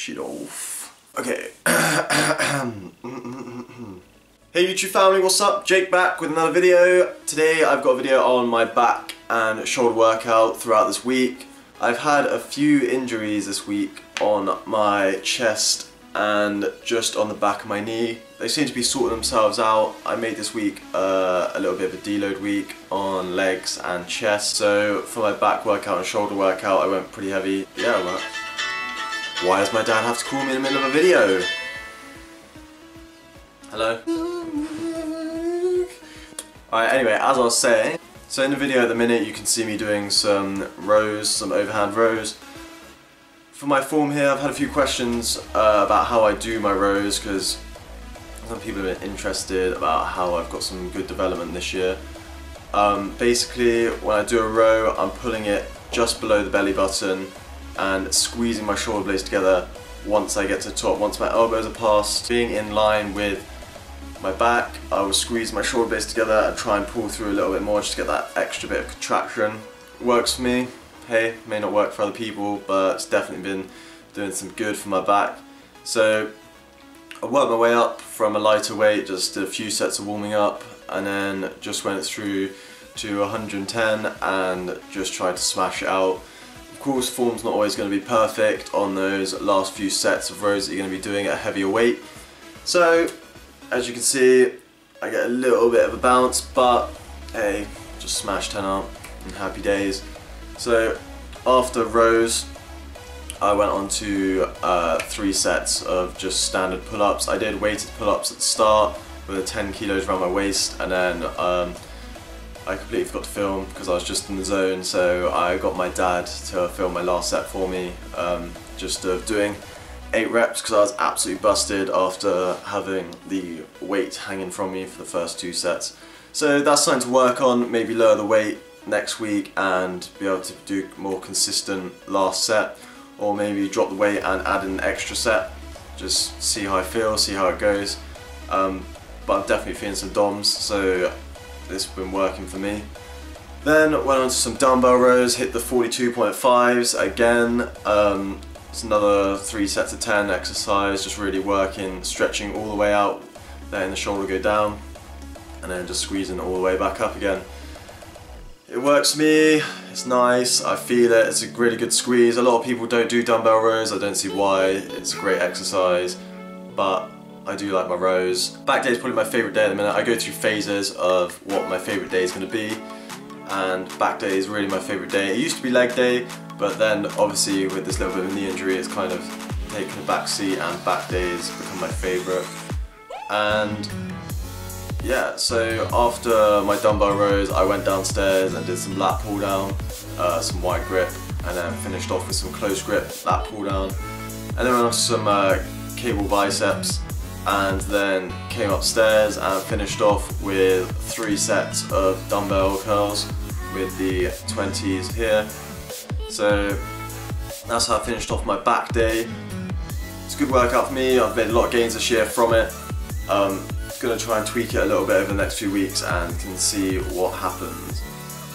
shit off. Okay. Hey YouTube family, what's up? Jake back with another video. Today I've got a video on my back and shoulder workout throughout this week. I've had a few injuries this week on my chest and just on the back of my knee. They seem to be sorting themselves out. I made this week a little bit of a deload week on legs and chest. So for my back workout and shoulder workout I went pretty heavy. Yeah, well, why does my dad have to call me in the middle of a video? Hello? Alright, anyway, as I was saying, so in the video at the minute you can see me doing some rows, some overhand rows. For my form here, I've had a few questions about how I do my rows because some people have been interested about how I've got some good development this year. Basically, when I do a row, I'm pulling it just below the belly button and squeezing my shoulder blades together once I get to the top. Once my elbows are past being in line with my back, I will squeeze my shoulder blades together and try and pull through a little bit more just to get that extra bit of contraction. Works for me. Hey, may not work for other people, but it's definitely been doing some good for my back. So I worked my way up from a lighter weight, just did a few sets of warming up, and then just went through to 110 and just tried to smash it out. Of course, form's not always going to be perfect on those last few sets of rows that you're going to be doing at a heavier weight. So as you can see, I get a little bit of a bounce, but hey, just smash 10 up and happy days. So after rows, I went on to 3 sets of just standard pull-ups. I did weighted pull-ups at the start with a 10 kilos around my waist, and then I completely forgot to film because I was just in the zone, so I got my dad to film my last set for me, just doing 8 reps because I was absolutely busted after having the weight hanging from me for the first 2 sets. So that's something to work on, maybe lower the weight next week and be able to do more consistent last set, or maybe drop the weight and add an extra set. Just see how I feel, see how it goes. But I'm definitely feeling some DOMs, so this has been working for me. Then went on to some dumbbell rows, hit the 42.5s again. It's another 3 sets of 10 exercise, just really working, stretching all the way out, letting the shoulder go down, and then just squeezing all the way back up again. It works for me, it's nice, I feel it, it's a really good squeeze. A lot of people don't do dumbbell rows, I don't see why, it's a great exercise, but I do like my rows. Back day is probably my favourite day at the minute. I go through phases of what my favourite day is going to be, and back day is really my favourite day. It used to be leg day, but then obviously with this little bit of knee injury it's kind of taken a back seat and back days become my favourite. And yeah, so after my dumbbell rows I went downstairs and did some lat pull down, some wide grip, and then finished off with some close grip lat pull down, and then went on to some cable biceps, and then came upstairs and finished off with 3 sets of dumbbell curls with the 20s here. So that's how I finished off my back day. It's a good workout for me, I've made a lot of gains this year from it. Gonna try and tweak it a little bit over the next few weeks and can see what happens.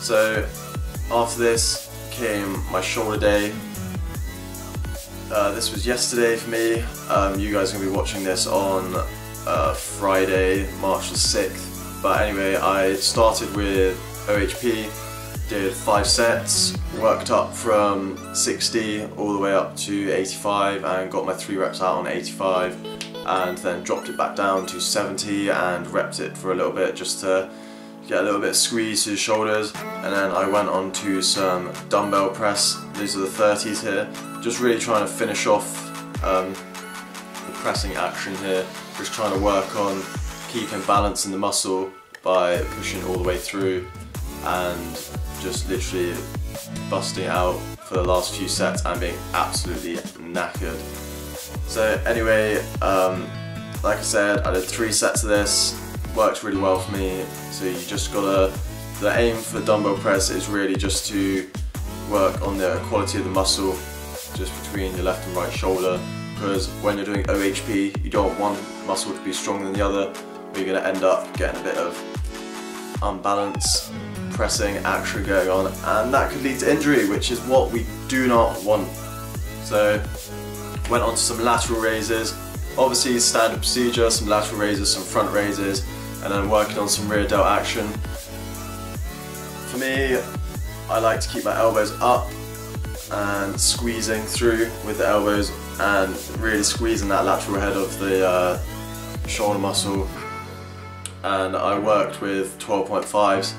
So after this came my shoulder day. This was yesterday for me. You guys are going to be watching this on Friday, March the 6th. But anyway, I started with OHP, did 5 sets, worked up from 60 all the way up to 85 and got my 3 reps out on 85, and then dropped it back down to 70 and repped it for a little bit just to get a little bit of squeeze to the shoulders. And then I went on to some dumbbell press. These are the 30s here. Just really trying to finish off the pressing action here. Just trying to work on keeping balance in the muscle by pushing all the way through and just literally busting it out for the last few sets and being absolutely knackered. So anyway, like I said, I did 3 sets of this. Works really well for me. So you just gotta, the aim for the dumbbell press is really just to work on the quality of the muscle just between your left and right shoulder, because when you're doing OHP you don't want one muscle to be stronger than the other, or you're going to end up getting a bit of unbalance, pressing action going on, and that could lead to injury, which is what we do not want. So Went on to some lateral raises. Obviously standard procedure, some lateral raises, some front raises, and then working on some rear delt action. For me, I like to keep my elbows up and squeezing through with the elbows and really squeezing that lateral head of the shoulder muscle. And I worked with 12.5s,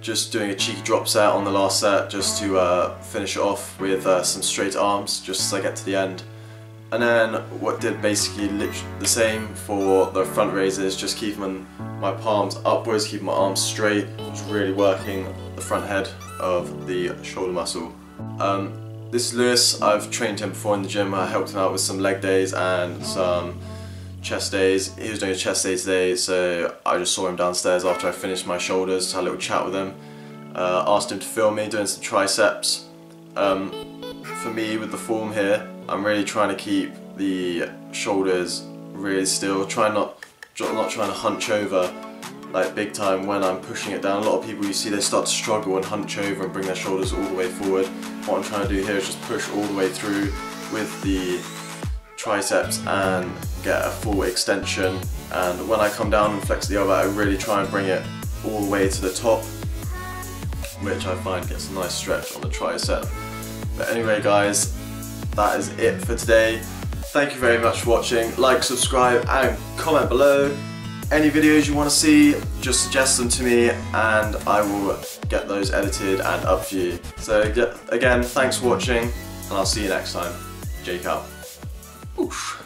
just doing a cheeky drop set on the last set just to finish it off with some straight arms just as I get to the end. And then what did basically literally the same for the front raises, just keeping my palms upwards, keeping my arms straight, just really working the front head of the shoulder muscle. This is Lewis. I've trained him before in the gym. I helped him out with some leg days and some chest days. He was doing a chest day today, so I just saw him downstairs after I finished my shoulders, had a little chat with him. Asked him to film me doing some triceps. For me, with the form here, I'm really trying to keep the shoulders really still, not trying to hunch over like big time when I'm pushing it down. A lot of people you see, they start to struggle and hunch over and bring their shoulders all the way forward. What I'm trying to do here is just push all the way through with the triceps and get a full extension, and when I come down and flex the elbow, I really try and bring it all the way to the top, which I find gets a nice stretch on the tricep. But anyway guys, that is it for today. Thank you very much for watching. Like, subscribe and comment below. Any videos you want to see, just suggest them to me and I will get those edited and up for you. So again, thanks for watching and I'll see you next time. Jake out. Oof.